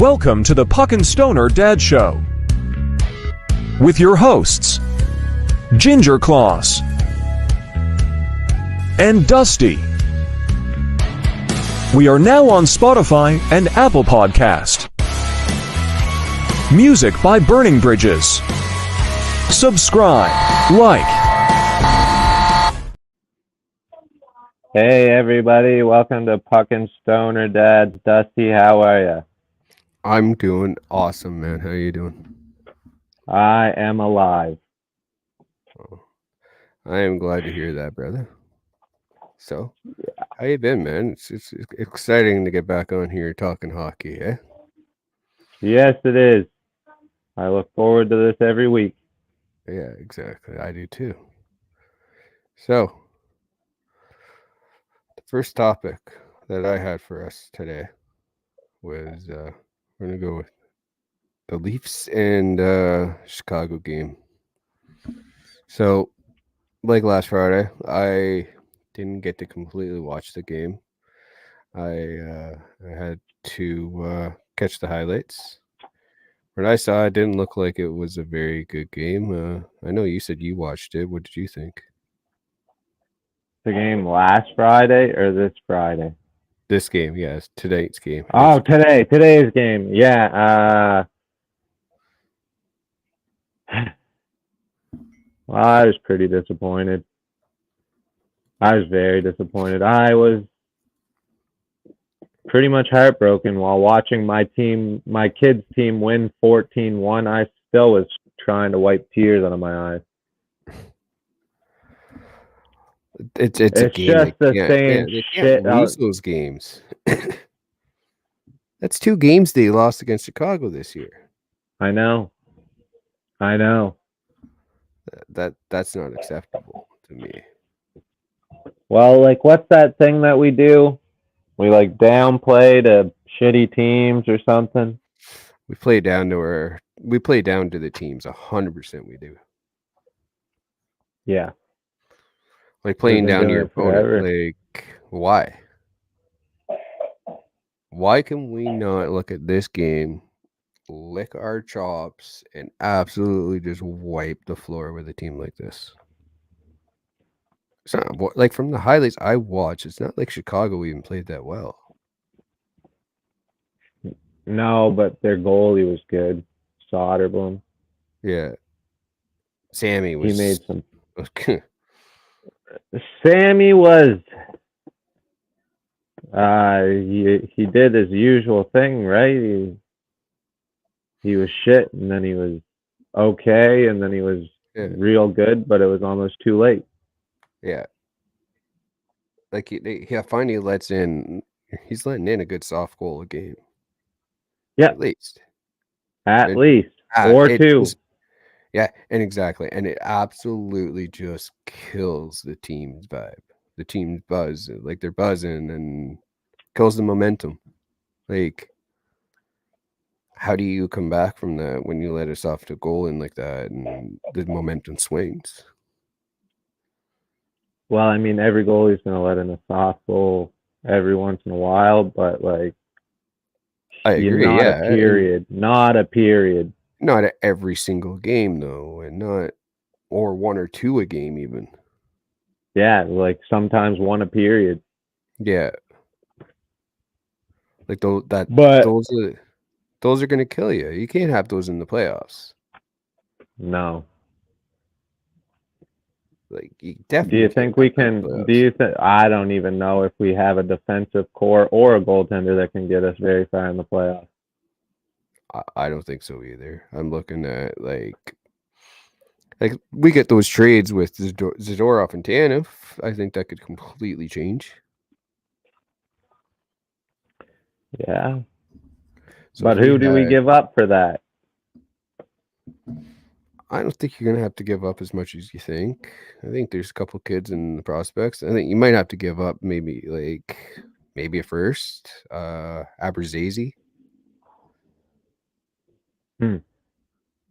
Welcome to the Puck and Stoner Dad Show with your hosts, Ginger Claus and Dusty. We are now on Spotify and Apple Podcast. Music by Burning Bridges. Subscribe, like. Hey everybody, welcome to Puck and Stoner Dads. Dusty, how are you? I'm doing awesome, man. How you doing? I am alive. Oh, I am glad to hear that, brother. So, how you been, man? It's exciting to get back on here talking hockey, eh? Yes, it is. I look forward to this every week. Yeah, exactly. I do too. So, the first topic that I had for us today was we're gonna go with the Leafs and Chicago game. So, like last Friday, I didn't get to completely watch the game. I had to catch the highlights. What I saw, it didn't look like it was a very good game. I know you said you watched it. What did you think? The game last Friday or this Friday? This game, yes, today's game. Oh, today's game. Yeah. Well, I was pretty disappointed. I was very disappointed. I was pretty much heartbroken while watching my kids' team win 14-1. I still was trying to wipe tears out of my eyes. It's a game. Just the same shit. Lose those games. That's 2 games they lost against Chicago this year. I know. That's not acceptable to me. Well, like, what's that thing that we do? We like downplay to shitty teams or something. We play down to the teams 100%. We do. Yeah. Like playing down to your opponent. Like, why? Why can we not look at this game, lick our chops, and absolutely just wipe the floor with a team like this? It's not like from the highlights I watched, it's not like Chicago even played that well. No, but their goalie was good. Soderblom. Yeah. Sammy was. He made some. Sammy was. He did his usual thing, right? He was shit, and then he was okay, and then he was real good, but it was almost too late. Yeah. Like he finally lets in. He's letting in a good soft goal a game. Yeah. At least. Or 2. Yeah, and exactly. And it absolutely just kills the team's vibe. The team's buzz. Like, they're buzzing and kills the momentum. Like, how do you come back from that when you let a soft goal in like that and the momentum swings? Well, I mean, every goalie's going to let in a soft goal every once in a while, but, like, I agree. Not a period. Not at every single game, though, and not, or 1 or 2 a game even. Yeah, like sometimes 1 a period. Yeah. Like those are going to kill you. You can't have those in the playoffs. No. Like, you definitely. Do you think we can? I don't even know if we have a defensive core or a goaltender that can get us very far in the playoffs. I don't think so either. I'm looking at like we get those trades with Zadorov and Tanev. I think that could completely change. Yeah. So but who do we give up for that? I don't think you're going to have to give up as much as you think. I think there's a couple kids in the prospects. I think you might have to give up maybe a first. Abrazazi.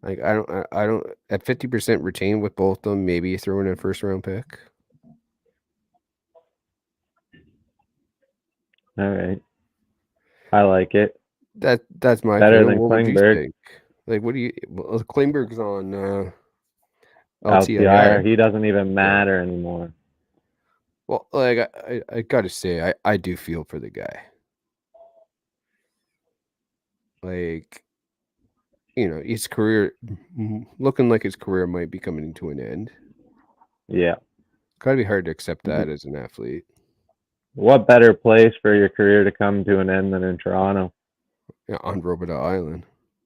Like, I don't at 50% retain with both of them, maybe you throw in a first round pick. All right. I like it. That's my Better opinion. than What would you Klingberg. think? Like, what do you? Well, Klingberg's on LTIR. LTIR. He doesn't even matter anymore. Well, like I gotta say, I do feel for the guy. Like, his career looking like his career might be coming to an end. Yeah. Gotta be hard to accept that as an athlete. What better place for your career to come to an end than in Toronto? Yeah, on Robidoux Island.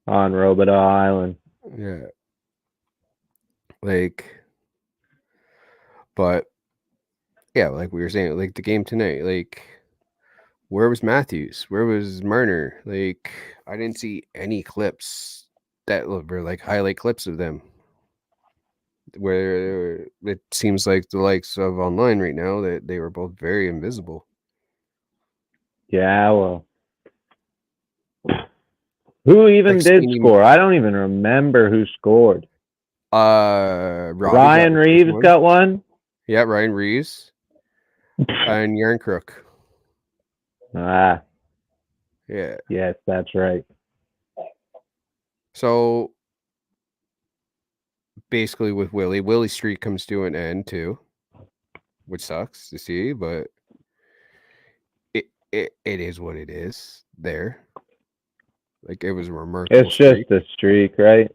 On Robidoux Island. Yeah. Like, but yeah, like we were saying, like the game tonight, like where was Matthews? Where was Marner? Like, I didn't see any clips that were like highlight clips of them. Where it seems like the likes of online right now that they were both very invisible. Yeah, well. Who even did score? I don't even remember who scored. Ryan Reeves got one? Yeah, Ryan Reeves. And Yarncrook. Ah. Yeah. Yes, that's right. So basically with Willie's streak comes to an end too, which sucks to see, but it is what it is there. Like, it was a remarkable It's just a streak, right?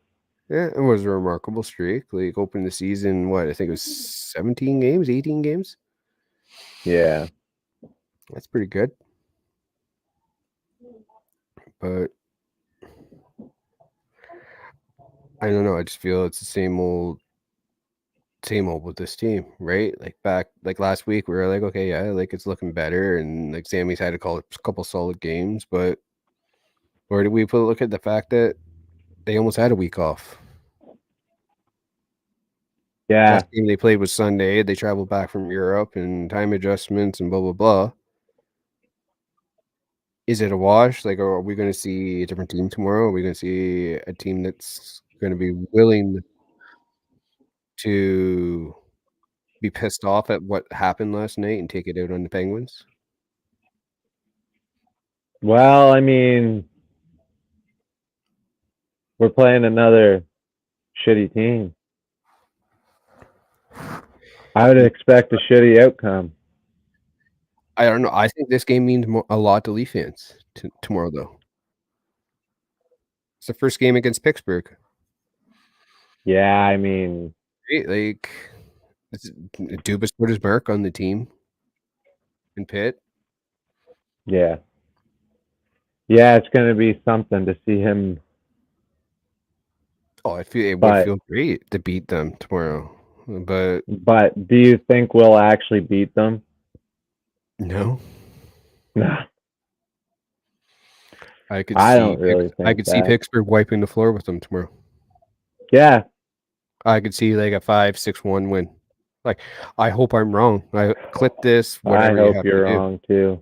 Yeah, it was a remarkable streak. Like, opened the season, what, I think it was 17 games, 18 games? Yeah. That's pretty good. But I don't know. I just feel it's the same old with this team, right? Like last week, we were like, okay, yeah, like it's looking better, and like Sammy's had a couple solid games, but where did we look at the fact that they almost had a week off? Yeah. Last game they played was Sunday. They traveled back from Europe and time adjustments and blah blah blah. Is it a wash? Like, are we going to see a different team tomorrow? Are we going to see a team that's going to be willing to be pissed off at what happened last night and take it out on the Penguins? Well, I mean, we're playing another shitty team. I would expect a shitty outcome. I don't know. I think this game means a lot to Leaf fans tomorrow, though. It's the first game against Pittsburgh. Yeah, I mean, like, Dubas put his mark on the team in Pitt. Yeah. Yeah, it's going to be something to see him. Oh, it would feel great to beat them tomorrow. But do you think we'll actually beat them? No. No. I could see Pittsburgh wiping the floor with them tomorrow. Yeah. I could see like a 5-6-1 win. Like, I hope I'm wrong. I clip this. Whatever I hope you're wrong too.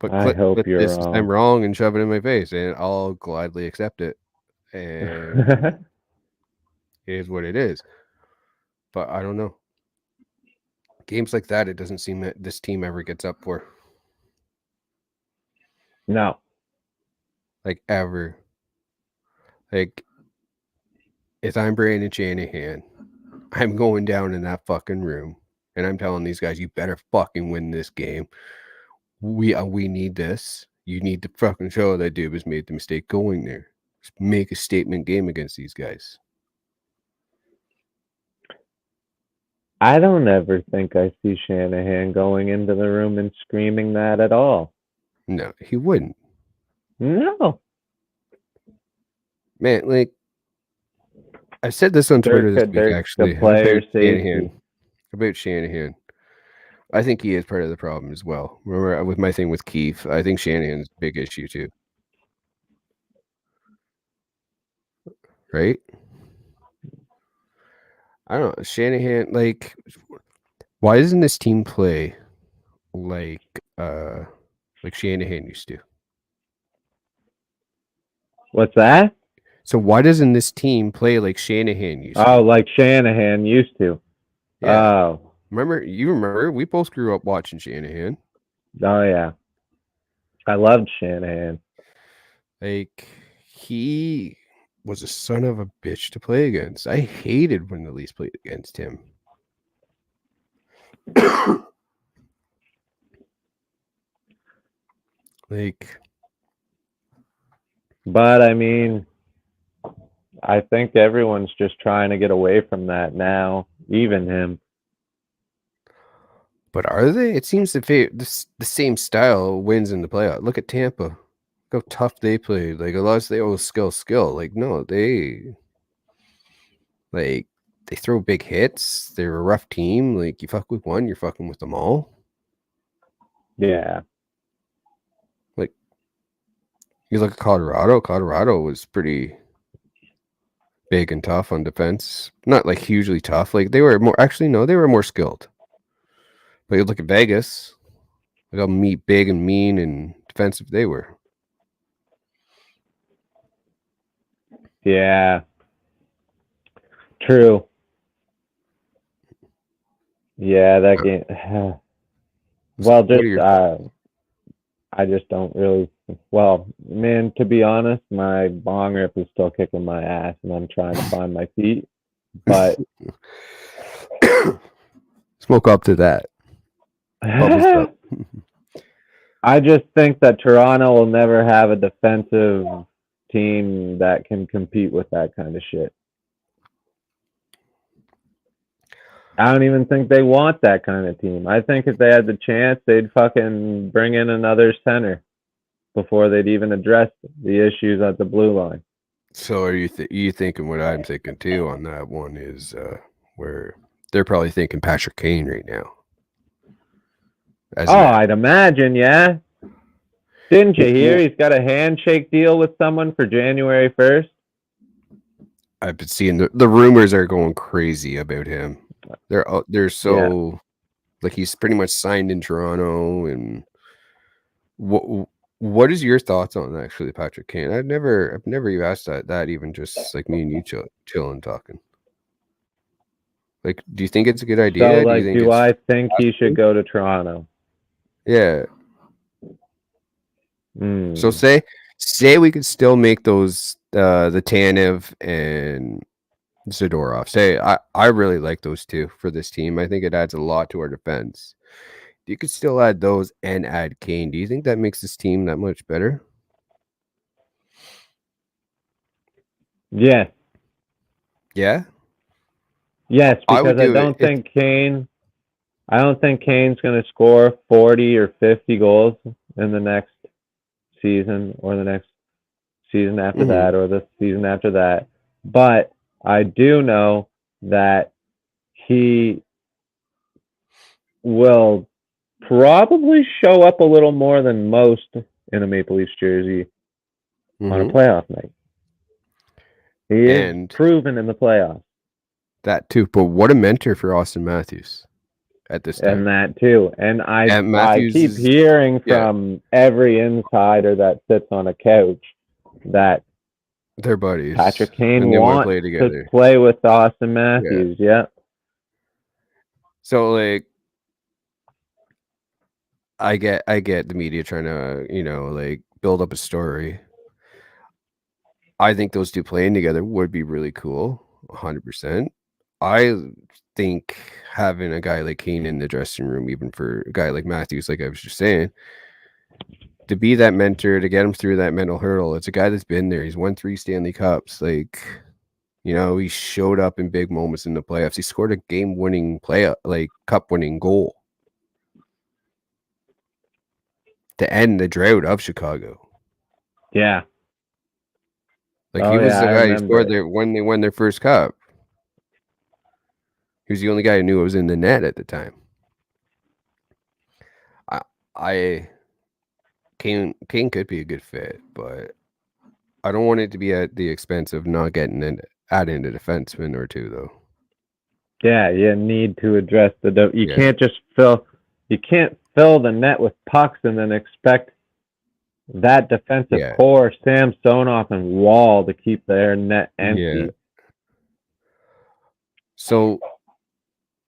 But I hope you're this wrong. I'm wrong and shove it in my face, and I'll gladly accept it. And it is what it is. But I don't know. Games like that, it doesn't seem that this team ever gets up for. No. Like, ever. Like, if I'm Brandon Shanahan, I'm going down in that fucking room and I'm telling these guys, you better fucking win this game. We need this. You need to fucking show that dude has made the mistake going there. Just make a statement game against these guys. I don't ever think I see Shanahan going into the room and screaming that at all. No, he wouldn't. No. Man, like, I said this on Twitter this week, actually, about Shanahan. I think he is part of the problem as well. Remember, with my thing with Keefe, I think Shanahan's a big issue too. Right? I don't know. Shanahan, like, why doesn't this team play like Shanahan used to? What's that? So why doesn't this team play like Shanahan used to? Oh, like Shanahan used to. Yeah. Oh. Remember, we both grew up watching Shanahan. Oh, yeah. I loved Shanahan. Like, he was a son of a bitch to play against. I hated when the Leafs played against him. Like, But I mean, I think everyone's just trying to get away from that now, even him. but are they? It seems the same style wins in the playoff. Look at Tampa. Look how tough they played. Like, unless they always skill. Like, no, they throw big hits. They're a rough team. Like, you fuck with one, you're fucking with them all. Yeah. Like, you look at Colorado. Colorado was pretty big and tough on defense. Not like hugely tough. Like, they were more. Actually, no, they were more skilled. But you look at Vegas. Look how big and mean and defensive they were. Yeah. True. Yeah, that game. Well, just I just don't really. Well, man, to be honest, my bong rip is still kicking my ass, and I'm trying to find my feet. But smoke up to that. I just think that Toronto will never have a defensive team that can compete with that kind of shit. I don't even think they want that kind of team. I think if they had the chance, they'd fucking bring in another center before they'd even address the issues at the blue line. So are you thinking what I'm thinking too on that one is where they're probably thinking Patrick Kane right now. I'd imagine, yeah. Didn't you hear he's got a handshake deal with someone for January 1st? I've been seeing the rumors are going crazy about him. They're so like he's pretty much signed in Toronto. And what is your thoughts on actually Patrick Kane? I've never even asked that even just like me and you chilling talking. Like, do you think it's a good idea? So, like, do I think he should go to Toronto? Yeah. So say we could still make those the Tanev and Zadorov. Say I really like those two for this team. I think it adds a lot to our defense. You could still add those and add Kane. Do you think that makes this team that much better? Yes. Yeah? Yes, because I don't think Kane's going to score 40 or 50 goals in the next season or the next season after that or the season after that. But I do know that he will probably show up a little more than most in a Maple Leafs jersey on a playoff night. He is proven in the playoffs. That too. But what a mentor for Austin Matthews at this time. And that too. And I keep hearing from every insider that sits on a couch that they're buddies. Patrick Kane wants to play with Austin Matthews. Yeah. So like I get the media trying to, like build up a story. I think those two playing together would be really cool. 100%. I think having a guy like Kane in the dressing room, even for a guy like Matthews, like I was just saying, to be that mentor, to get him through that mental hurdle. It's a guy that's been there. He's won 3 Stanley Cups. Like, he showed up in big moments in the playoffs. He scored a game-winning cup-winning goal to end the drought of Chicago. Yeah. Like he was the guy who scored there when they won their first cup. He was the only guy who knew it was in the net at the time. Kane could be a good fit, but I don't want it to be at the expense of not getting adding a defenseman or two, though. Yeah, you need to address you can't just fill the net with pucks and then expect that defensive core, Samsonov and Wall, to keep their net empty. Yeah. So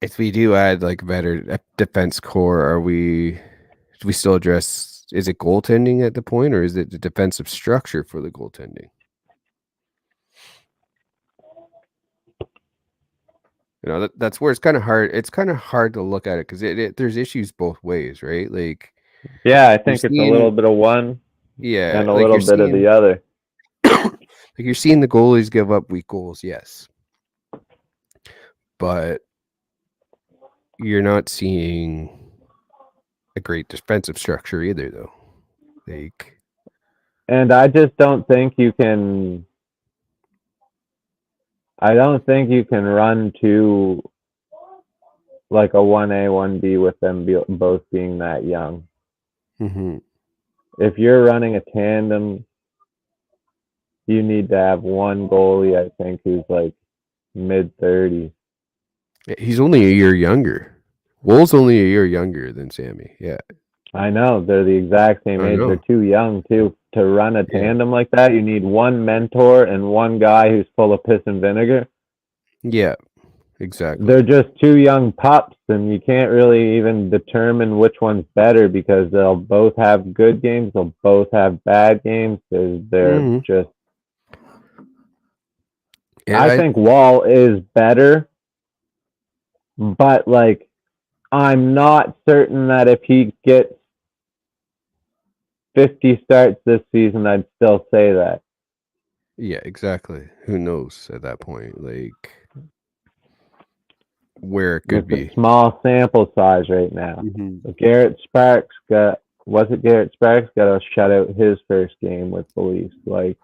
if we do add like better defense core, do we still address is it goaltending at the point, or is it the defensive structure for the goaltending? You know, that's where it's kind of hard. It's kind of hard to look at it because there's issues both ways, right? Like, yeah, I think it's a little bit of one, yeah, and a like little bit of the other. Like you're seeing the goalies give up weak goals, yes, but you're not seeing a great defensive structure either, though. Like, and I just don't think you can. I don't think you can run to like a 1A, 1B with them both being that young. mm-hmm. If you're running a tandem, you need to have one goalie, I think, who's like mid-30s. He's only a year younger. Wool's only a year younger than Sammy. Yeah. I know. They're the exact same age. They're too young, too. To run a tandem like that, you need one mentor and one guy who's full of piss and vinegar. Yeah, exactly. They're just two young pups, and you can't really even determine which one's better because they'll both have good games. They'll both have bad games. They're just... Yeah, I think Wall is better, but, like, I'm not certain that if he gets 50 starts this season, I'd still say that. Yeah, exactly. Who knows at that point? Like, where it could be. It's a small sample size right now. Garrett Sparks got to shut out his first game with the Leafs. Like,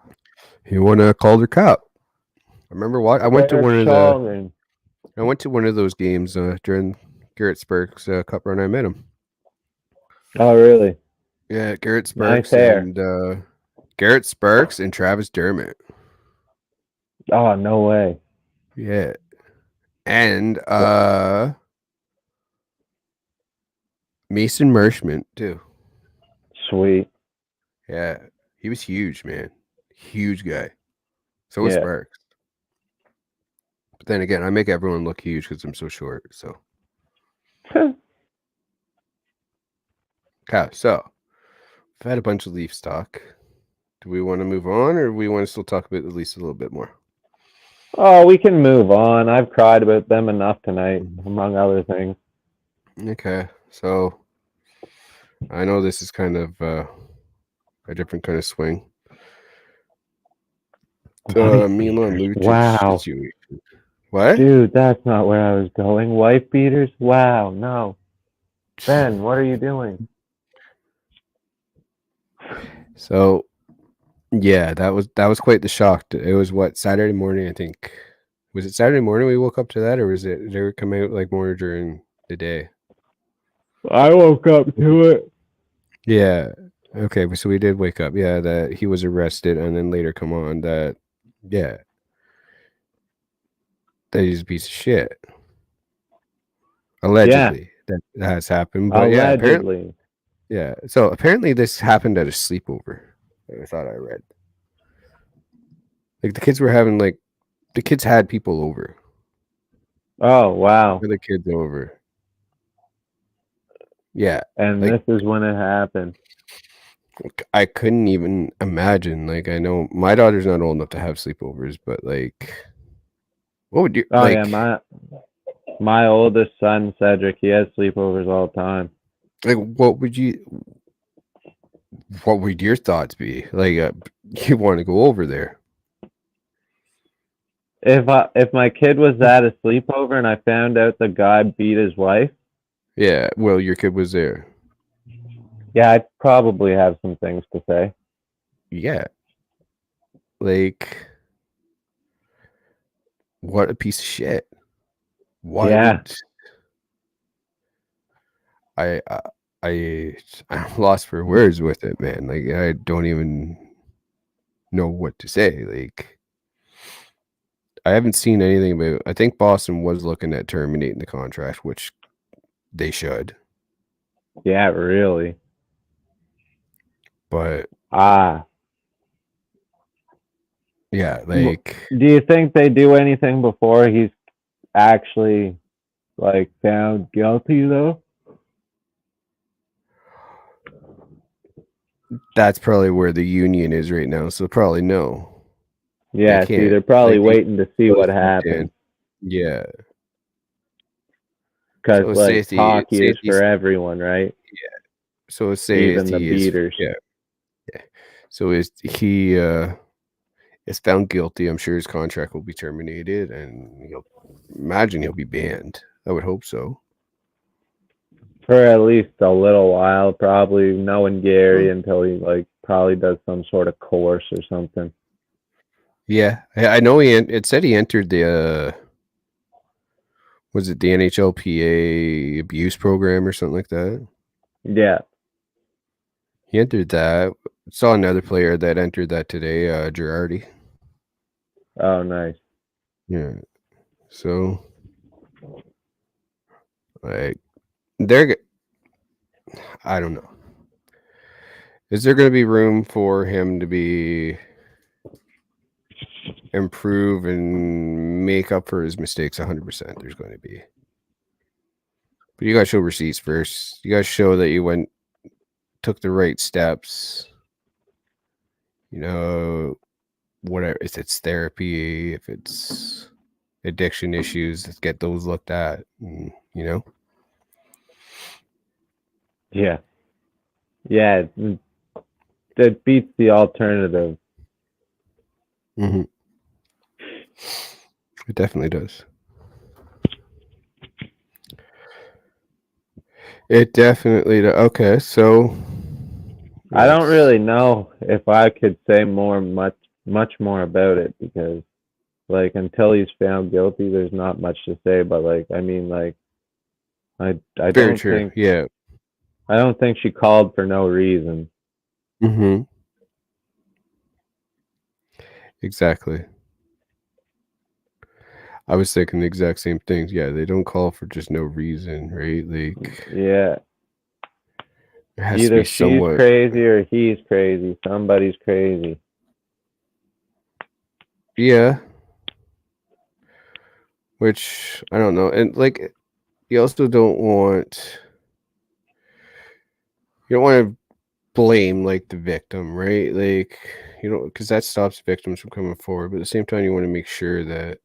he won a Calder Cup. I remember what I went to one of those games during Garrett Sparks Cup run. I met him. Oh, really? Yeah, Garrett Sparks and Garrett Sparks and Travis Dermott. Oh, no way. Yeah. And Mason Marshman too. Sweet. Yeah. He was huge, man. Huge guy. So was Sparks. But then again, I make everyone look huge because I'm so short. So okay, so I've had a bunch of Leafs talk. Do we want to move on, or do we want to still talk about the Leafs a little bit more? Oh, we can move on. I've cried about them enough tonight, among other things. Okay, so I know this is kind of a different kind of swing. Milan Lucic situation. What? Dude, that's not where I was going. Wife beaters? Wow, no. Ben, what are you doing? So, yeah, that was quite the shock. It was Saturday morning, I think. Was it Saturday morning we woke up to that, or was it they were coming out like more during the day? I woke up to it. Yeah. Okay, so we did wake up. Yeah, that he was arrested, and then later come on that, yeah, that he's a piece of shit. Allegedly, that has happened. But allegedly. Yeah. So apparently this happened at a sleepover. I thought I read. Like the kids had people over. Oh, wow. The kids over. Yeah. And this is when it happened. I couldn't even imagine. Like, I know my daughter's not old enough to have sleepovers, but like, what would you? Oh, yeah, my oldest son, Cedric, he has sleepovers all the time. Like, what would your thoughts be? Like, you want to go over there? If my kid was at a sleepover and I found out the guy beat his wife. Yeah, well, your kid was there. Yeah, I'd probably have some things to say. Yeah. Like, what a piece of shit. Why? Yeah. I'm lost for words with it, man. Like, I don't even know what to say. Like, I haven't seen anything about. I think Boston was looking at terminating the contract, which they should. Yeah, really. But yeah, like, do you think they do anything before he's actually like found guilty though? that's probably where the union is right now. So probably no. Yeah, see, they're probably waiting to see what happens. Yeah. Because, So like, hockey is safety, for everyone, right? Yeah. So say even the beaters. Yeah. So he is found guilty, I'm sure his contract will be terminated, and imagine he'll be banned. I would hope so. For at least a little while, probably knowing Gary until he probably does some sort of course or something. Yeah, I know it said he entered the was it the NHLPA abuse program or something like that? Yeah. He entered that. Saw another player that entered that today, Girardi. Oh, nice. Yeah. So I don't know. Is there going to be room for him to improve and make up for his mistakes? 100%. There's going to be. But you got to show receipts first. You got to show that you took the right steps. Whatever. If it's therapy, if it's addiction issues, let's get those looked at. Yeah. Yeah. That beats the alternative. Mm-hmm. It definitely does. It definitely does. Okay, so I don't really know if I could say much more about it, because until he's found guilty, there's not much to say. But I don't think I don't think she called for no reason. Mm-hmm. Exactly. I was thinking the exact same things. Yeah, they don't call for just no reason, right? Yeah. Either she's crazy or he's crazy. Somebody's crazy. Yeah. Which I don't know. And you also don't want to blame the victim, right? Because that stops victims from coming forward. But at the same time, you want to make sure that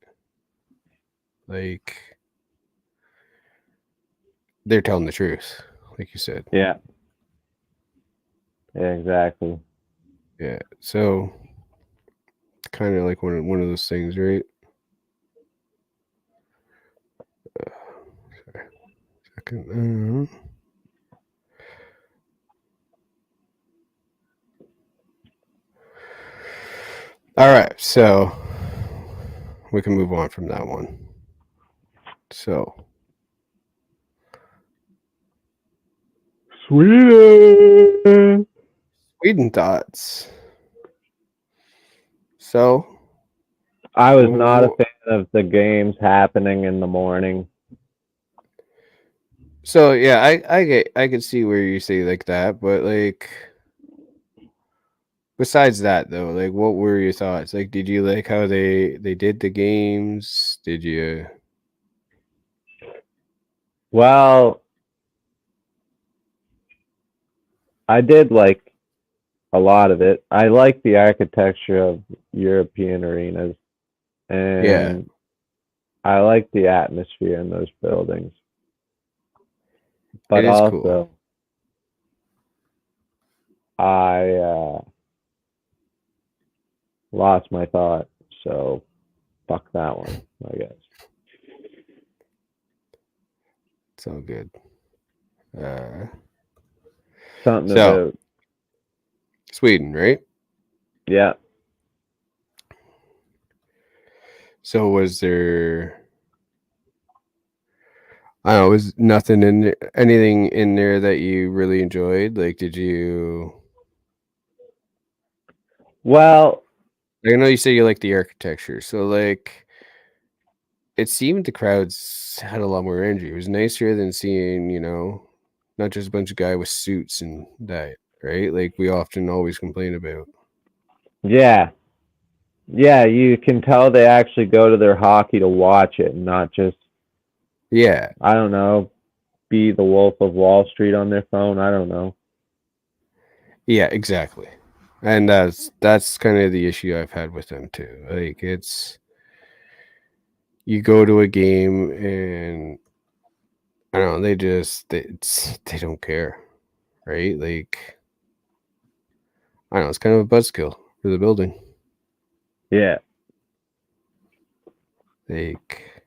they're telling the truth, like you said. Yeah. Yeah, exactly. Yeah. So kind of like one of those things, right? Sorry. Second. All right, so we can move on from that one. So Sweden thoughts. So I was not a fan of the games happening in the morning. So yeah, I could see where you say that, but besides that though, what were your thoughts? Did you like how they did the games? Did you? Well, I did like a lot of it. I like the architecture of European arenas, and I like the atmosphere in those buildings. But also, cool. I lost my thought, so fuck that one, I guess. It's all good. Something about Sweden, right? Yeah. So was there? I don't know. Was anything in there that you really enjoyed? Did you? Well, I know you say you like the architecture, so it seemed the crowds had a lot more energy. It was nicer than seeing, not just a bunch of guys with suits and that, right? We often always complain about. Yeah. Yeah, you can tell they actually go to their hockey to watch it, and not just, I don't know, be the Wolf of Wall Street on their phone. I don't know. Yeah, exactly. And that's kind of the issue I've had with them too. Like it's you go to a game and I don't know, they don't care, right? Like I don't know, it's kind of a buzzkill for the building. Yeah. Like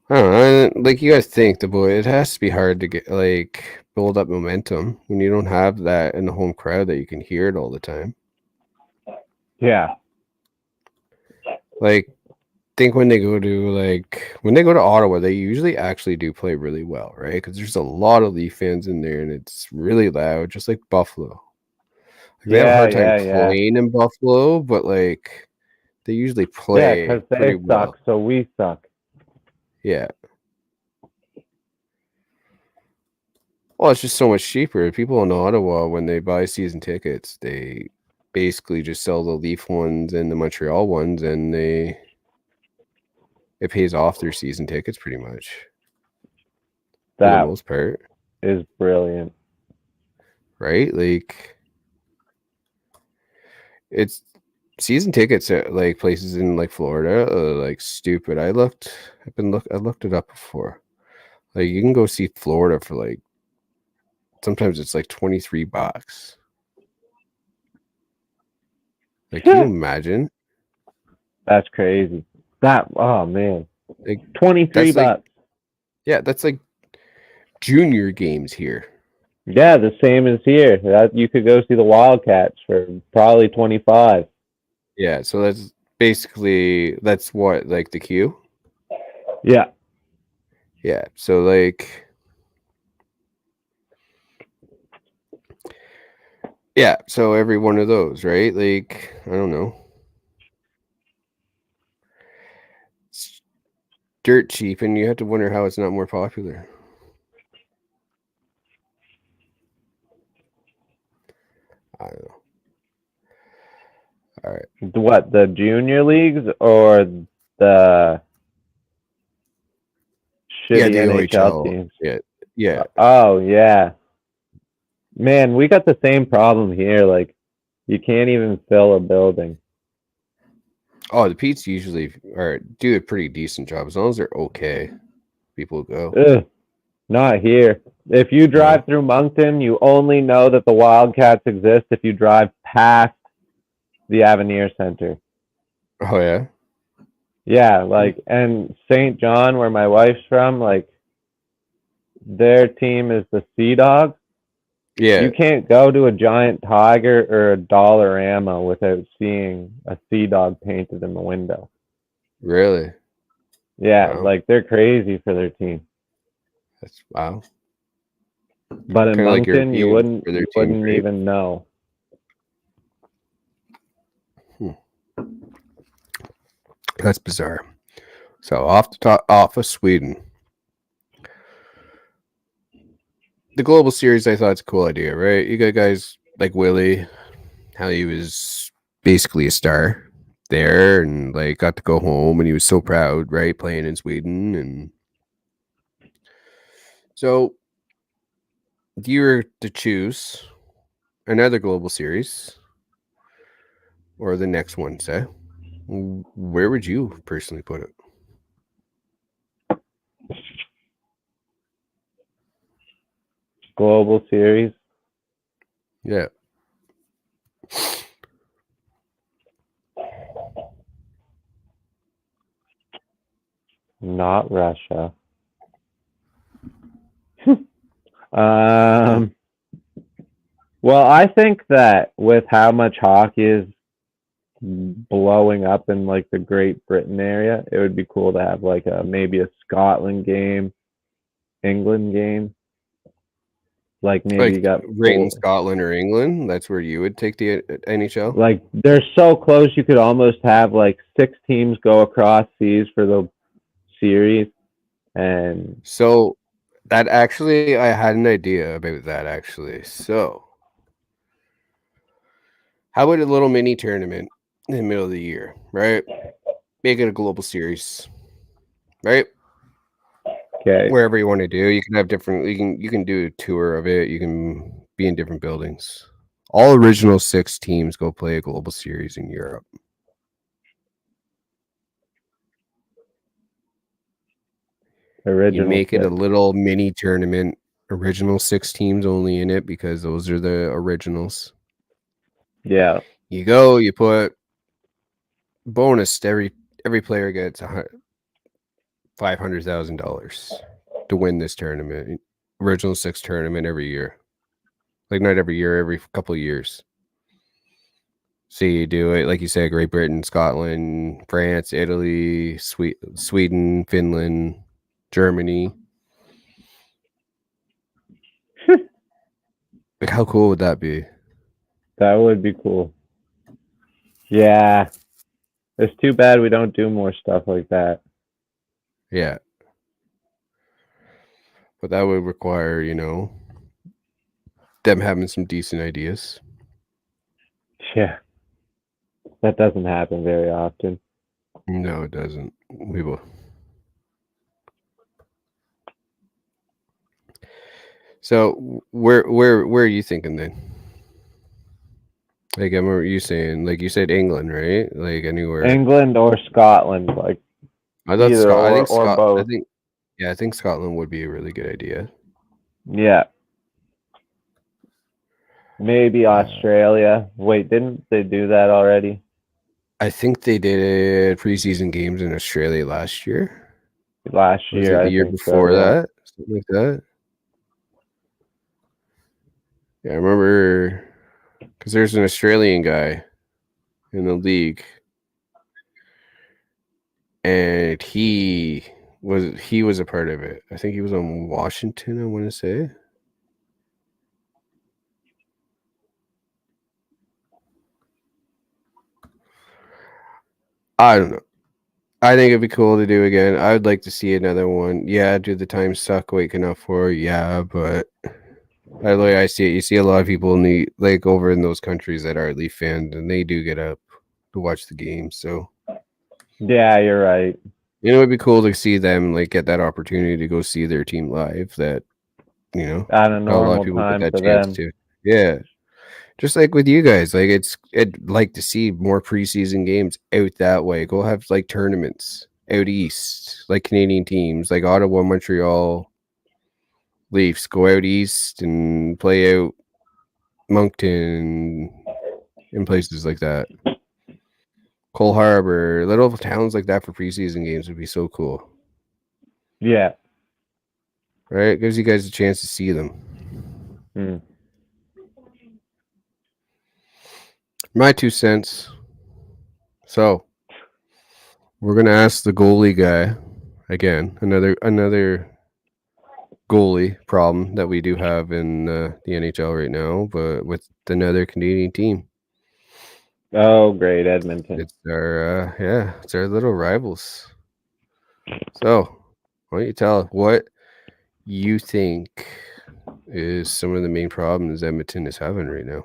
I don't know, like you guys think it has to be hard to get like build up momentum when you don't have that in the home crowd that you can hear it all the time. Yeah. Like think when they go to Ottawa, they usually actually do play really well, right? Because there's a lot of Leaf fans in there, and it's really loud, just like Buffalo. Like, they have a hard time playing in Buffalo, but like they usually play because pretty they well. suck, so we suck. Yeah. Well, it's just so much cheaper. People in Ottawa, when they buy season tickets, they basically just sell the Leaf ones and the Montreal ones, and it pays off their season tickets pretty much. For the most part. Is brilliant. Right? Like it's season tickets at like places in like Florida are like stupid. I looked it up before. Like you can go see Florida for like sometimes it's like $23. Like can you imagine? That's crazy. Oh man. Like $23. Like, yeah, that's like junior games here. Yeah, the same as here. You could go see the Wildcats for probably 25. Yeah, so that's what, like the Q? Yeah. Yeah, so like yeah, so every one of those, right? Like, I don't know. It's dirt cheap, and you have to wonder how it's not more popular. I don't know. All right. What, the junior leagues or the shitty the NHL OHL teams? Yeah. Oh, yeah. Man, we got the same problem here. Like, you can't even fill a building. Oh, the Pete's usually do a pretty decent job as long as they're okay. People go. Ugh, not here. If you drive through Moncton, you only know that the Wildcats exist if you drive past the Avenir Center. Oh yeah. Yeah, like, and St. John, where my wife's from, like, their team is the Sea Dogs. Yeah. You can't go to a Giant Tiger or a Dollarama without seeing a Sea Dog painted in the window. Really? Yeah, wow. Like they're crazy for their team. That's wow. But in Moncton, you wouldn't even know. That's bizarre. So off of Sweden. The Global Series, I thought it's a cool idea, right? You got guys like Willie, how he was basically a star there and like got to go home and he was so proud, right? Playing in Sweden. And so if you were to choose another Global Series or the next one, say, where would you personally put it? Global Series? Yeah. Not Russia. Well, I think that with how much hockey is blowing up in like the Great Britain area, it would be cool to have like maybe a Scotland game, England game. Like maybe like you got right in Scotland or England. That's where you would take the NHL. Like they're so close, you could almost have like 6 teams go across seas for the series. And so that actually, I had an idea about that actually. So how about a little mini tournament in the middle of the year, right? Make it a global series, right? Okay. Wherever you want to do, you can have different. You can do a tour of it. You can be in different buildings. All original 6 teams go play a global series in Europe. You make it a little mini tournament. Original 6 teams only in it because those are the originals. Yeah. You go, you put bonus. Every player gets $500,000 to win this tournament. Original 6 tournament every year. Like not every year, every couple of years. So you do it, like you said, Great Britain, Scotland, France, Italy, Sweden, Finland, Germany. Like, how cool would that be? That would be cool. Yeah. It's too bad we don't do more stuff like that. Yeah. But that would require, them having some decent ideas. Yeah. That doesn't happen very often. No, it doesn't. We will. So where are you thinking then? Like, I remember you saying, like you said, England, right? Like anywhere. England or Scotland, like I thought either or both. I think Scotland would be a really good idea. Yeah. Maybe Australia. Wait, didn't they do that already? I think they did preseason games in Australia last year. Last year, was it the year before that? Something like that. Yeah, I remember because there's an Australian guy in the league, and he was a part of it. I think he was on Washington, I want to say. I don't know. I think it'd be cool to do again. I would like to see another one. Yeah, do the time suck waking up for? Yeah, but I see it. You see a lot of people over in those countries that are Leaf fans, and they do get up to watch the game. So yeah, you're right. It'd be cool to see them get that opportunity to go see their team live. That on a normal time for them. Yeah. Just like with you guys, I'd like to see more preseason games out that way. Go have tournaments out east, like Canadian teams, like Ottawa, Montreal, Leafs. Go out east and play out Moncton and places like that. Cole Harbor, little towns like that for preseason games would be so cool. Yeah. Right? It gives you guys a chance to see them. My 2 cents. So we're gonna ask the goalie guy again. Another goalie problem that we do have in the NHL right now, but with another Canadian team. Oh, great, Edmonton. It's our little rivals. So why don't you tell us what you think is some of the main problems Edmonton is having right now?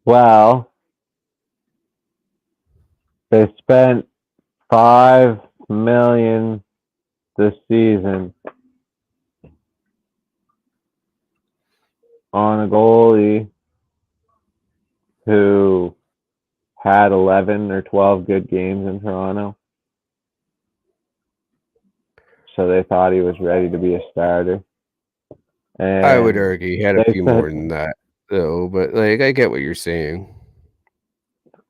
Well, they spent $5 million this season on a goalie who had 11 or 12 good games in Toronto. So they thought he was ready to be a starter. And I would argue he had a few more than that, though. But I get what you're saying.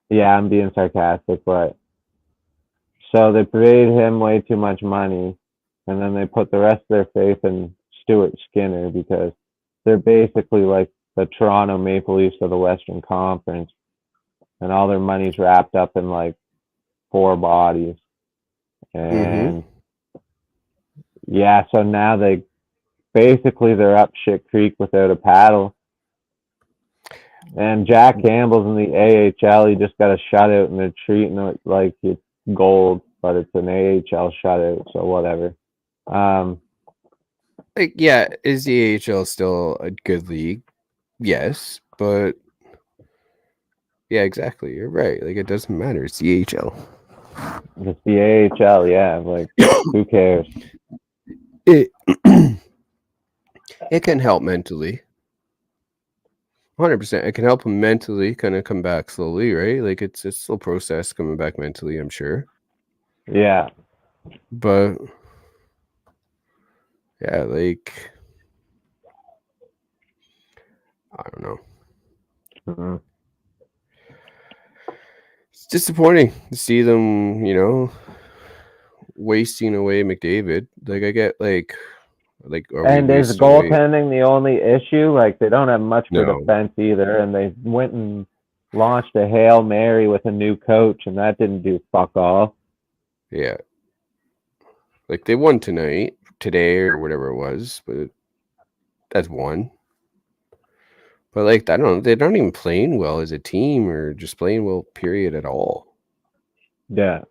Yeah, I'm being sarcastic, but so they paid him way too much money, and then they put the rest of their faith in Stuart Skinner because they're basically like the Toronto Maple Leafs of the Western Conference, and all their money's wrapped up in 4 bodies. And yeah, so now they're up shit creek without a paddle. And Jack Campbell's in the AHL. He just got a shutout, and they're treating it like it's gold, but it's an AHL shutout, so whatever. Is the AHL still a good league? Yes, but yeah, exactly. You're right. It doesn't matter. It's the AHL. It's the AHL, yeah. Who cares? It can help mentally. 100%. It can help him mentally kind of come back slowly, right? Like it's a slow process coming back mentally, I'm sure. Yeah. But yeah, like I don't know. Mm-hmm. It's disappointing to see them, wasting away McDavid. Like I get like are we And is wasting away? goaltending the only issue? Like they don't have much for No. defense either, and they went and launched a Hail Mary with a new coach, and that didn't do fuck all. Yeah. Like they won today or whatever it was, but that's one. But like I don't know, they're not even playing well as a team or just playing well, period, at all. Yeah.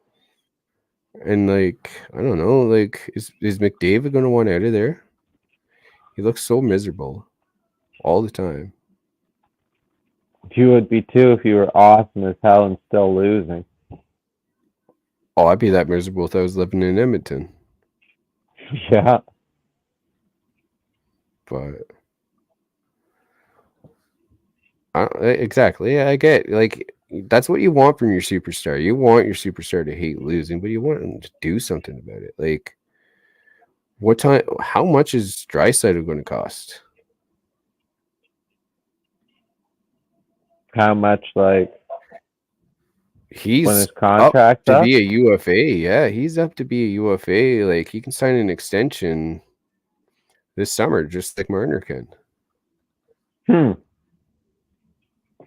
And like I don't know, like is McDavid gonna want out of there? He looks so miserable all the time. You would be too if you were awesome as hell and still losing. Oh, I'd be that miserable if I was living in Edmonton. Yeah. But exactly, yeah, I get like that's what you want from your superstar. You want your superstar to hate losing, but you want them to do something about it. Like how much is Draisaitl going to cost? How much, like, He's when his up contract's to up? be a UFA. Yeah, he's up to be a UFA. Like he can sign an extension this summer, just like Marner can.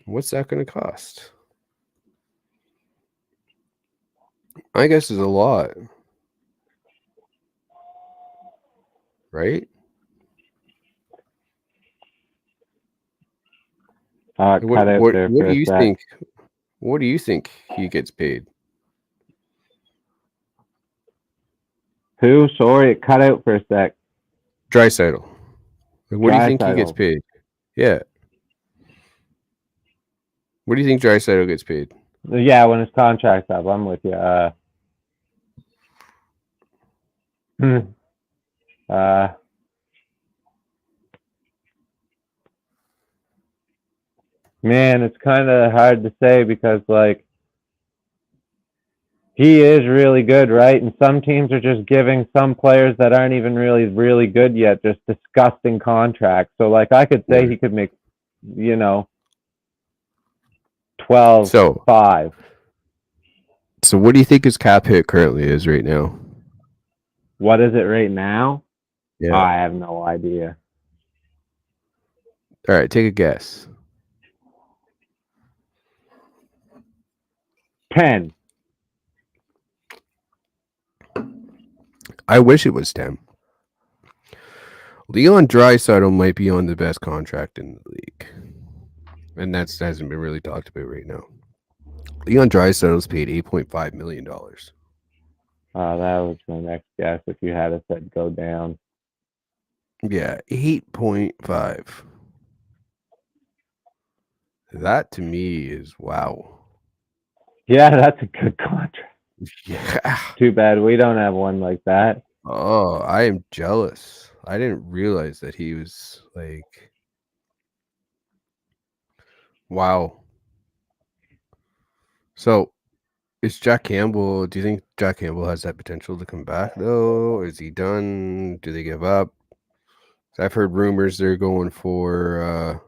What's that going to cost? I guess is a lot, right? Cut out there What for do a you sec. think? What do you think he gets paid? Who? Sorry, it cut out for a sec. Draisaitl. Like, what do you think he gets Draisaitl. paid? Yeah. What do you think Draisaitl gets paid? Yeah, when his contract's up, I'm with you. Man, it's kind of hard to say because, like, he is really good, right? And some teams are just giving some players that aren't even really good yet just disgusting contracts. So, like, I could say he could make, 12, So 5. So what do you think his cap hit currently is right now? What is it right now? Yeah. I have no idea. All right, take a guess. 10. I wish it was 10. Leon Draisaitl might be on the best contract in the league. And that hasn't been really talked about right now. Leon Draisaitl's paid $8.5 million. That was my next guess if you had said go down. Yeah, 8.5. That to me is wow. Yeah, that's a good contract. Yeah. Too bad we don't have one like that. Oh, I am jealous. I didn't realize that he was like, wow. So is Jack Campbell, do you think Jack Campbell has that potential to come back though? Is he done? Do they give up? I've heard rumors they're going for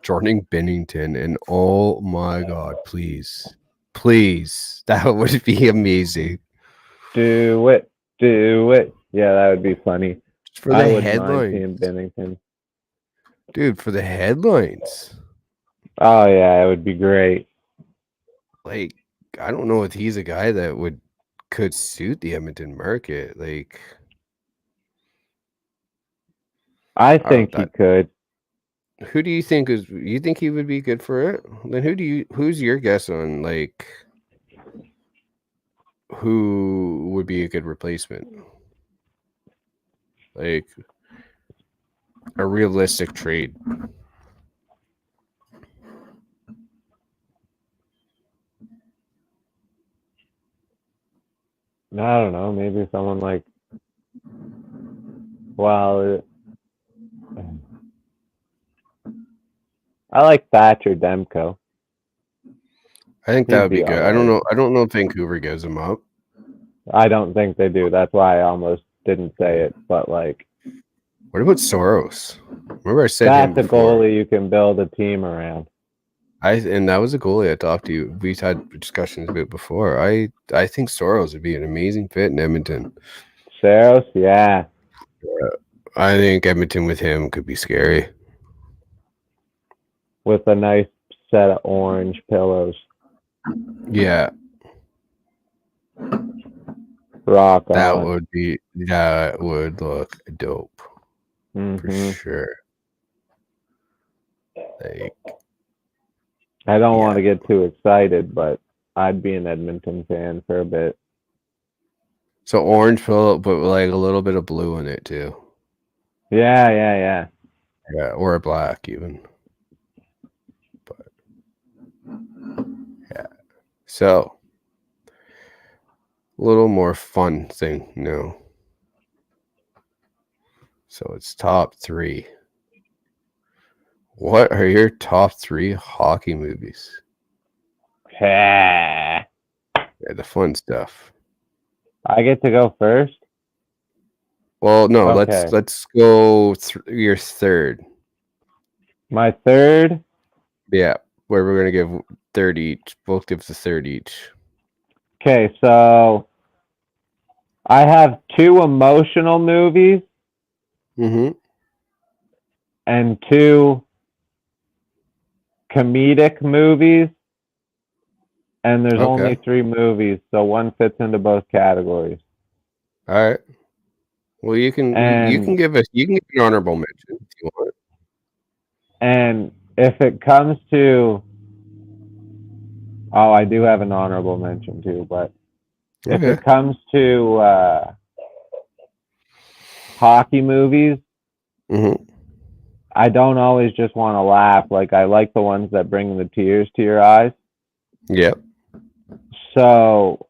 Jordan Bennington, and oh my god, please, that would be amazing. Do it. Yeah, that would be funny. For I the wouldn't mind seeing headlines, Bennington. dude. For the headlines, Oh yeah, it would be great. like I don't know if he's a guy that could suit the Edmonton market. Like, I think he could. Who do you think you think he would be good for it? Then who's your guess on like who would be a good replacement? Like a realistic trade. I don't know. Maybe someone like, well, I like Thatcher Demko. I think that would be good. Right. I don't know if Vancouver gives him up. I don't think they do. That's why I almost didn't say it. But like, what about Soros? Remember I said that's him before. a goalie you can build a team around. And that was a goalie I talked to you. We've had discussions about before. I think Soros would be an amazing fit in Edmonton. Saros, yeah. I think Edmonton with him could be scary. With a nice set of orange pillows. Yeah. Rock that on. That would look dope. For sure. Like, I don't want to get too excited, but I'd be an Edmonton fan for a bit. So orange pillow, but like a little bit of blue in it too. Yeah, or a black even. But yeah. So a little more fun thing, So it's top 3. What are your top 3 hockey movies? Yeah, the fun stuff. I get to go first? Well, no, okay. let's go your third. My third? Yeah, where we're going to give third each. Both give us a third each. Okay, so I have 2 emotional movies. And 2 comedic movies. And there's only 3 movies, so one fits into both categories. All right. Well, you can give an honorable mention if you want. And if it comes to, I do have an honorable mention too, but if it comes to hockey movies, I don't always just want to laugh. Like, I like the ones that bring the tears to your eyes. Yep. So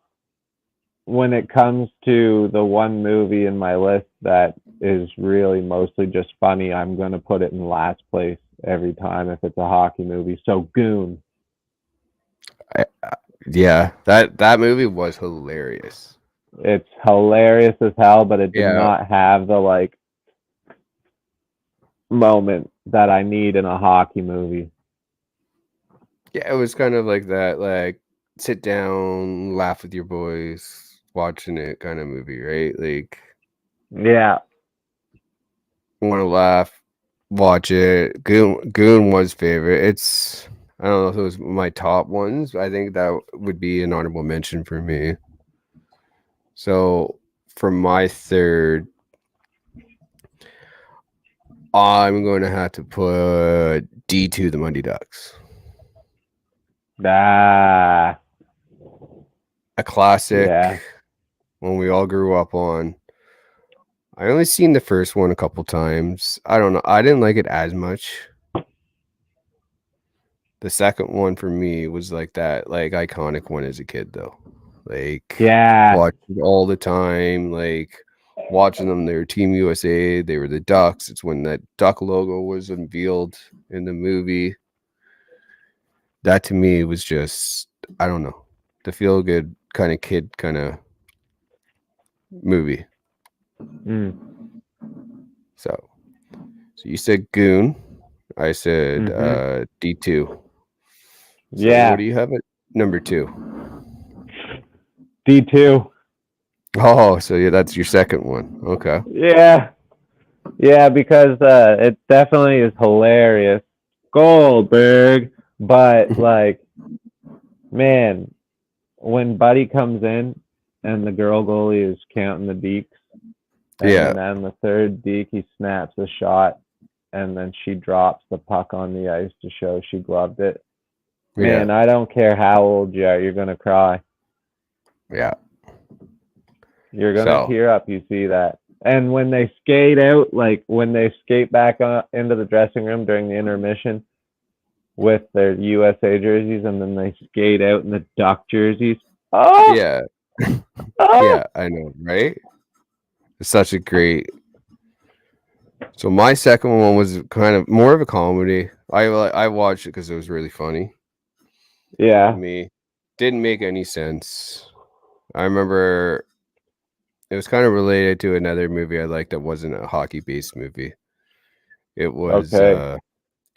when it comes to the one movie in my list that is really mostly just funny, I'm going to put it in last place every time if it's a hockey movie. So Goon. Yeah, that movie was hilarious. It's hilarious as hell, but it did not have the like moment that I need in a hockey movie. Yeah, it was kind of like that, like sit down, laugh with your boys, watching it kind of movie, right? Like, yeah, want to laugh, watch it. Goon was favorite. It's, I don't know if it was my top ones. I think that would be an honorable mention for me. So for my third, I'm going to have to put D2, the Mighty Ducks. A classic when we all grew up on. I only seen the first one a couple times. I don't know. I didn't like it as much. The second one for me was like that, like iconic one as a kid, though. Like, watching all the time, like watching them. They were Team USA. They were the Ducks. It's when that Duck logo was unveiled in the movie. That to me was just, I don't know, the feel good kind of kid kind of movie. So you said Goon. I said D2. So what do you have at number 2? D2. Oh, so that's your second one. Okay. Yeah, because it definitely is hilarious. Goldberg. But like, man, when Buddy comes in and the girl goalie is counting the dekes, and then the third deke he snaps a shot, and then she drops the puck on the ice to show she gloved it. Man, I don't care how old you are, you're gonna cry. Yeah, you're gonna tear up. You see that, and when they skate out, like when they skate back into the dressing room during the intermission with their USA jerseys, and then they skate out in the Duck jerseys. Oh yeah, yeah, I know, right? It's such a great. So my second one was kind of more of a comedy. I watched it because it was really funny. Yeah. To me, didn't make any sense. I remember it was kind of related to another movie I liked that wasn't a hockey-based movie. It was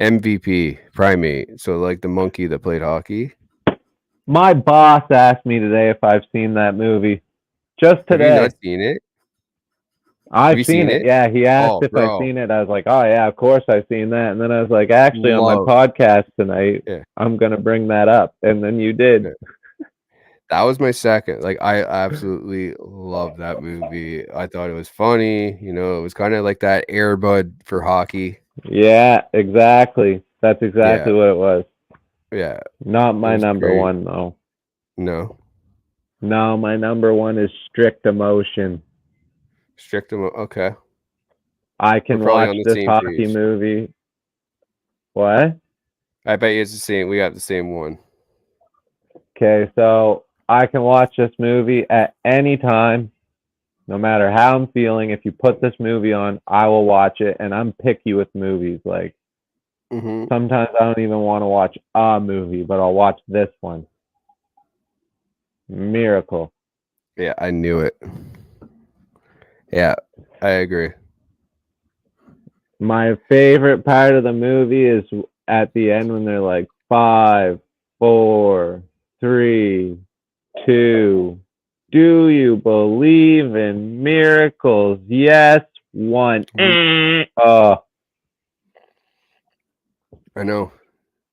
MVP, Primate. So like the monkey that played hockey. My boss asked me today if I've seen that movie. Just today. Have you not seen it? I've seen it. Yeah, he asked if I've seen it. I was like, oh yeah, of course I've seen that. And then I was like, actually, on my podcast tonight, I'm gonna bring that up. And then you did. That was my second. Like, I absolutely love that movie. I thought it was funny. You know, it was kind of like that Air Bud for hockey. Yeah, exactly. That's exactly what it was. Yeah. Not my number one though. No. No, my number one is Strict Emotion. Okay. I can watch this hockey movie. What? I bet you it's the same. We got the same one. Okay, so I can watch this movie at any time, no matter how I'm feeling. If you put this movie on, I will watch it. And I'm picky with movies. Like, sometimes I don't even want to watch a movie, but I'll watch this one. Miracle. Yeah, I knew it. Yeah, I agree. My favorite part of the movie is at the end when they're like 5, 4, 3, 2. Do you believe in miracles? Yes. 1. Oh. I know.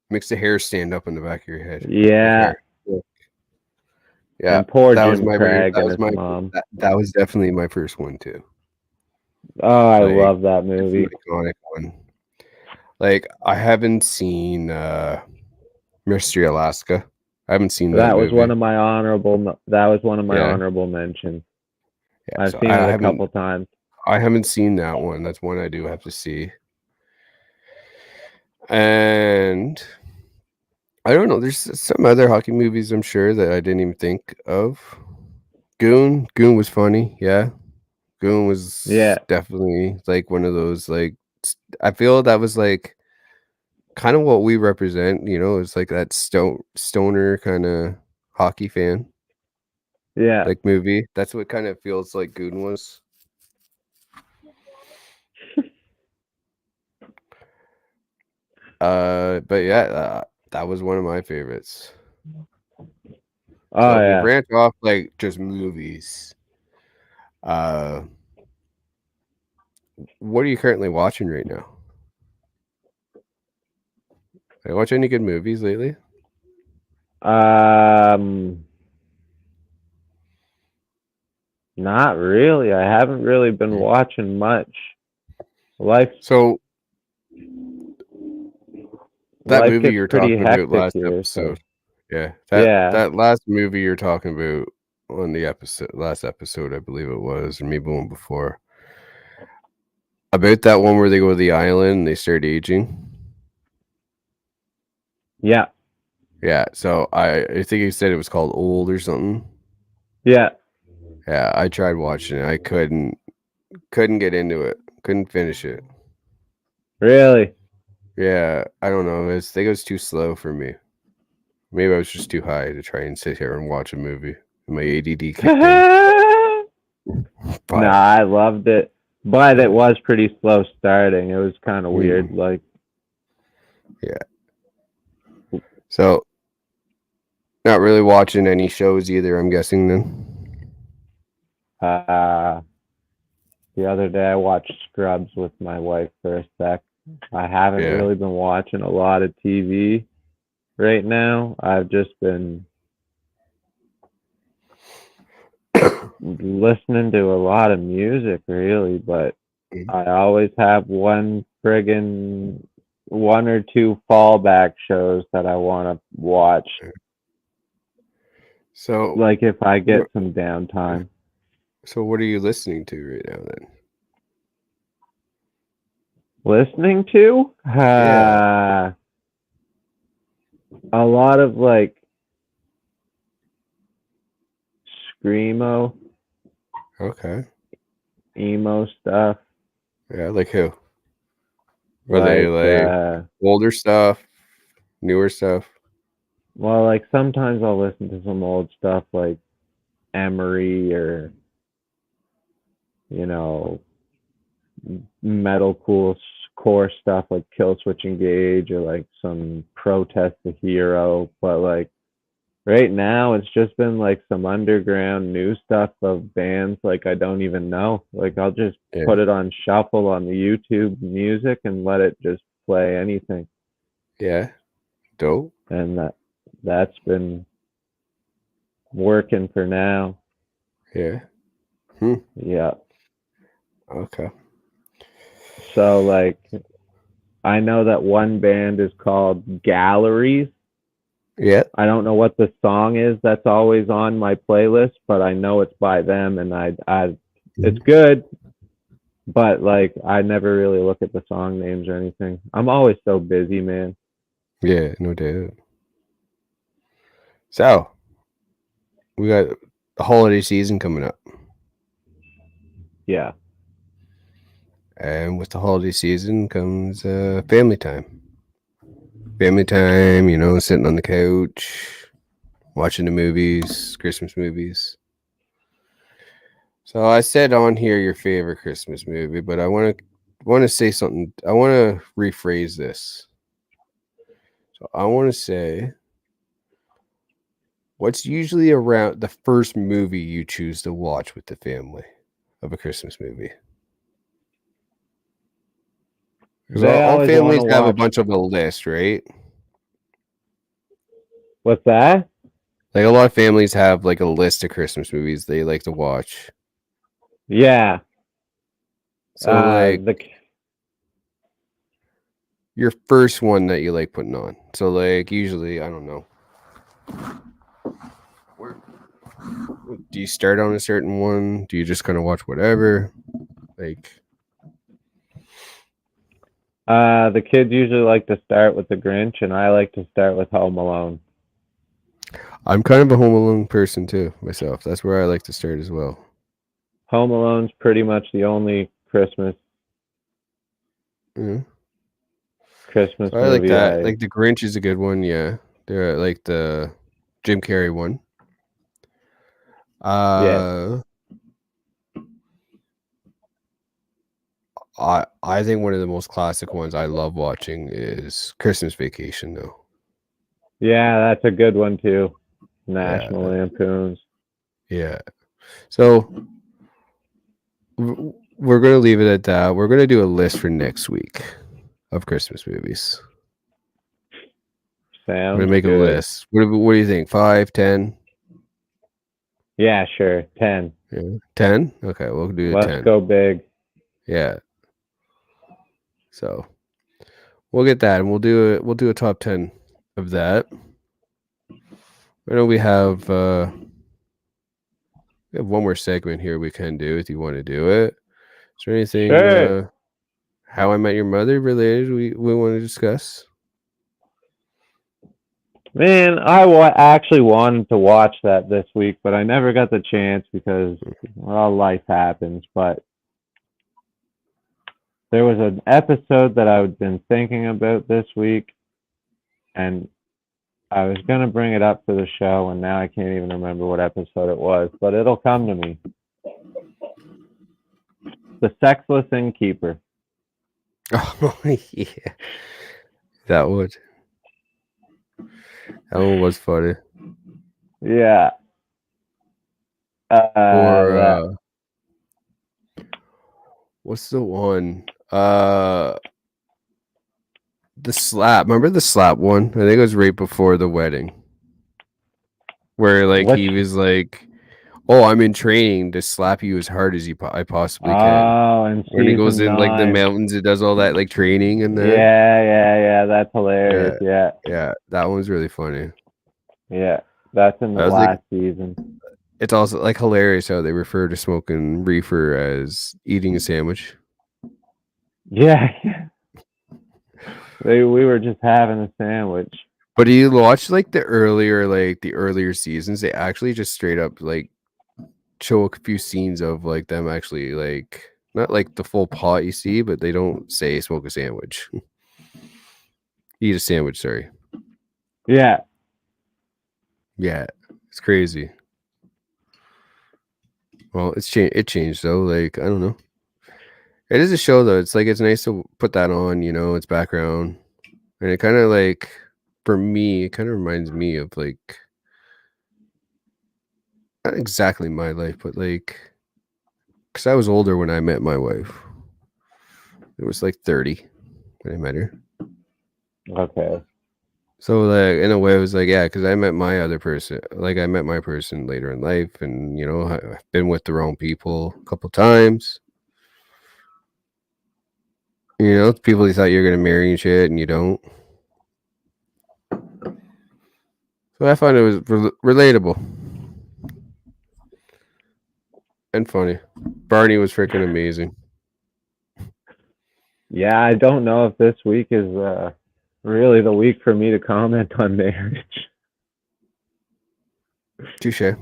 Makes the hair stand up on the back of your head. Yeah. Yeah. And poor Jim Craig and his mom. That was definitely my first one too. Oh, I love that movie. It's an iconic one. Like, I haven't seen Mystery Alaska. I haven't seen that. That was one of my honorable mentions. Yeah, I've seen it a couple times. I haven't seen that one. That's one I do have to see. And I don't know. There's some other hockey movies I'm sure that I didn't even think of. Goon was funny. Yeah. Goon was definitely like one of those, like, I feel that was like kind of what we represent, you know. It's like that stoner kind of hockey fan. Yeah. Like movie. That's what kind of feels like Goon was. But yeah, that was one of my favorites. Oh, so yeah. we branch off like just movies. What are you currently watching right now? Have you watched any good movies lately? Not really. I haven't really been watching much. So that movie you're talking about last episode. Yeah. That last movie you're talking about on the last episode, I believe it was, or maybe one before. About that one where they go to the island and they start aging. Yeah. Yeah. So I think you said it was called Old or something. Yeah. Yeah, I tried watching it. I couldn't get into it. Couldn't finish it. Really? Yeah, I don't know. I think it was too slow for me. Maybe I was just too high to try and sit here and watch a movie. My ADD kicked in. Nah, I loved it. But it was pretty slow starting. It was kind of weird. Like, yeah. So, not really watching any shows either, I'm guessing then. The other day I watched Scrubs with my wife for a sec. I haven't really been watching a lot of TV right now. I've just been listening to a lot of music, really, but I always have one or two fallback shows that I want to watch. So, like if I get some downtime. So, what are you listening to right now then? Listening to? A lot of like screamo. Okay. Emo stuff. Yeah, like who? Are they like older stuff, newer stuff? Well, like sometimes I'll listen to some old stuff like Emery or, you know, metal core stuff like Kill Switch Engage or like some Protest the Hero. But like right now it's just been like some underground new stuff of bands like I don't even know. Like I'll just put it on shuffle on the YouTube music and let it just play anything. Yeah. Dope. And that's been working for now. Yeah. Yeah. Okay. So like I know that one band is called Galleries. Yeah. I don't know what the song is that's always on my playlist, but I know it's by them, and it's good, but like I never really look at the song names or anything. I'm always so busy, man. Yeah, no doubt. So we got the holiday season coming up. Yeah. And with the holiday season comes family time. Family time, you know, sitting on the couch, watching the movies, Christmas movies. So I said on here your favorite Christmas movie, but I want to say something. I want to rephrase this. So I want to say, what's usually around the first movie you choose to watch with the family of a Christmas movie? Because all families have a bunch of a list, right? What's that? Like a lot of families have like a list of Christmas movies they like to watch. Yeah. So like your first one that you like putting on. So like usually, I don't know. Do you start on a certain one? Do you just kind of watch whatever? Like the kids usually like to start with The Grinch, and I like to start with Home Alone. I'm kind of a Home Alone person too, myself. That's where I like to start as well. Home Alone's pretty much the only Christmas So movie. I like that. Like The Grinch is a good one, yeah. They're like the Jim Carrey one. Yeah. I think one of the most classic ones I love watching is Christmas Vacation, though. Yeah, that's a good one too. National Lampoons. Yeah. So we're going to leave it at that. We're going to do a list for next week of Christmas movies. Sounds I'm going to make good. a list. What do you think? 5, 10? Yeah, sure. 10. Yeah. 10? Okay, we'll do 10. Let's go big. Yeah. So we'll get that, and we'll do a top 10 of that. I know we have one more segment here we can do if you want to do it. Is there anything Sure. How I Met Your Mother related we want to discuss? Man, I actually wanted to watch that this week, but I never got the chance because, well, life happens. But there was an episode that I've been thinking about this week, and I was going to bring it up for the show, and now I can't even remember what episode it was, but it'll come to me. The Sexless Innkeeper. Oh, yeah. That one was funny. Yeah. What's the one? The slap. Remember the slap one? I think it was right before the wedding. Where like he was like, "Oh, I'm in training to slap you as hard as I possibly can." Oh, and when he goes in like the mountains, it does all that like training and that. Yeah. That's hilarious. Yeah. That one's really funny. Yeah, that's in the last season. It's also like hilarious how they refer to smoking reefer as eating a sandwich. Yeah. We were just having a sandwich. But do you watch like the earlier seasons? They actually just straight up like show a few scenes of like them actually like Not like the full pot you see, but they don't say smoke a sandwich. Eat a sandwich, sorry. Yeah. Yeah, it's crazy. Well, it changed though. Like, I don't know. It is a show though. It's like it's nice to put that on, it's background. And it kind of like, for me, it kind of reminds me of like, not exactly my life, but like, because I was older when I met my wife. It was like 30 when I met her. Okay. So like in a way, it was like, yeah, because I met my other person. Like I met my person later in life, and I've been with the wrong people a couple times. People you thought you were gonna marry and shit, and you don't. So I found it was relatable and funny. Barney was freaking amazing. Yeah, I don't know if this week is really the week for me to comment on marriage. Touche.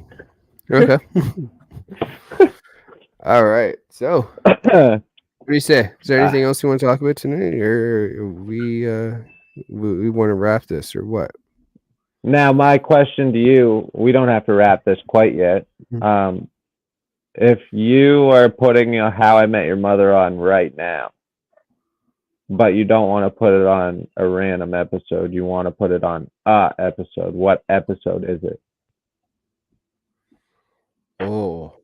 Okay. All right. So, what do you say? Is there anything else you want to talk about tonight, or we want to wrap this, or what? Now, my question to you: we don't have to wrap this quite yet. If you are putting How I Met Your Mother on right now, but you don't want to put it on a random episode, you want to put it on a episode. What episode is it? Oh.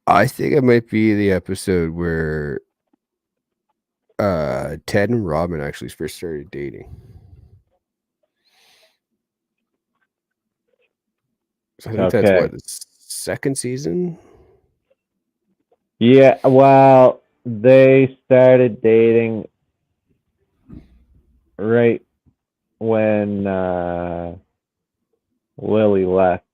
I think it might be the episode where Ted and Robin actually first started dating. So I think that's what, the second season? Yeah, well, they started dating right when Lily left.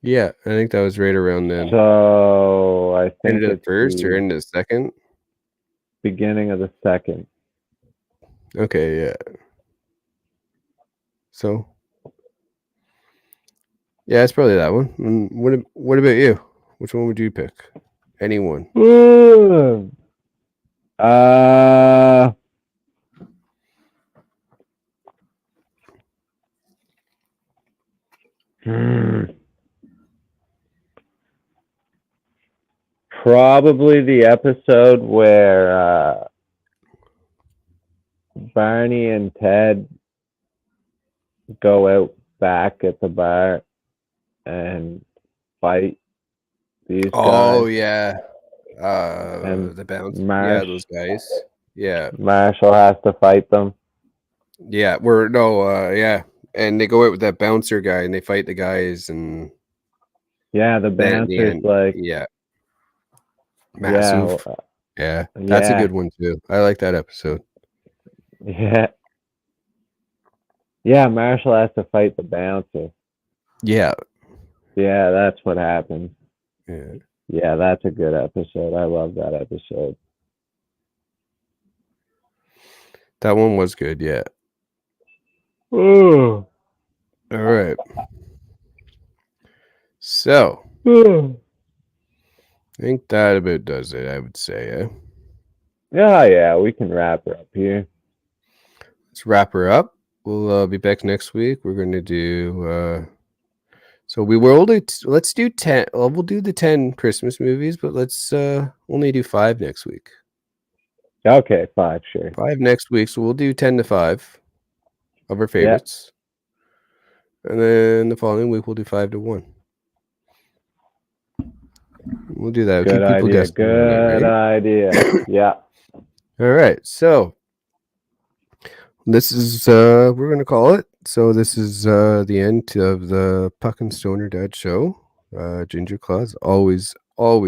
Yeah, I think that was right around then. So I think into the first or into the second? Beginning of the second. Okay, yeah. So, yeah, it's probably that one. What about you? Which one would you pick? Anyone? Probably the episode where Barney and Ted go out back at the bar and fight these guys. Oh, yeah. The bounce. Yeah, those guys. Yeah. Marshall has to fight them. Yeah, yeah. And they go out with that bouncer guy and they fight the guys, and yeah, the bouncer's like, yeah. Massive. Yeah. That's a good one too. I like that episode. Yeah. Yeah, Marshall has to fight the bouncer. Yeah. Yeah, that's what happens. Yeah. Yeah, that's a good episode. I love that episode. That one was good, yeah. Ooh. All right. So, I think that about does it, I would say. Yeah, we can wrap her up here. Let's wrap her up. We'll be back next week. We're going to do... So we will let's do 10. Well, we'll do the 10 Christmas movies, but let's only do 5 next week. Okay, 5, sure. 5 next week, so we'll do 10 to 5 of our favorites. Yep. And then the following week we'll do 5 to 1. We'll do that. Good idea. Good idea. Yeah. All right. So this is we're gonna call it. So this is the end of the Puck and Stoner Dad show. Ginger Claus, always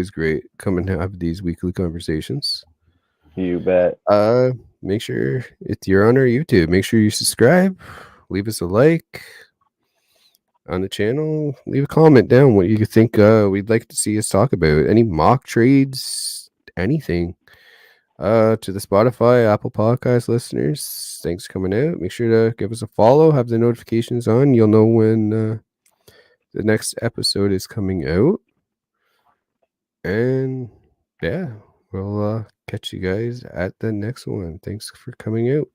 great coming to have these weekly conversations. You bet. Make sure if you're on our YouTube, make sure you subscribe, leave us a like on the channel, leave a comment down what you think we'd like to see us talk about. Any mock trades, anything. To the Spotify, Apple Podcast listeners, thanks for coming out. Make sure to give us a follow, have the notifications on. You'll know when the next episode is coming out. And yeah, we'll catch you guys at the next one. Thanks for coming out.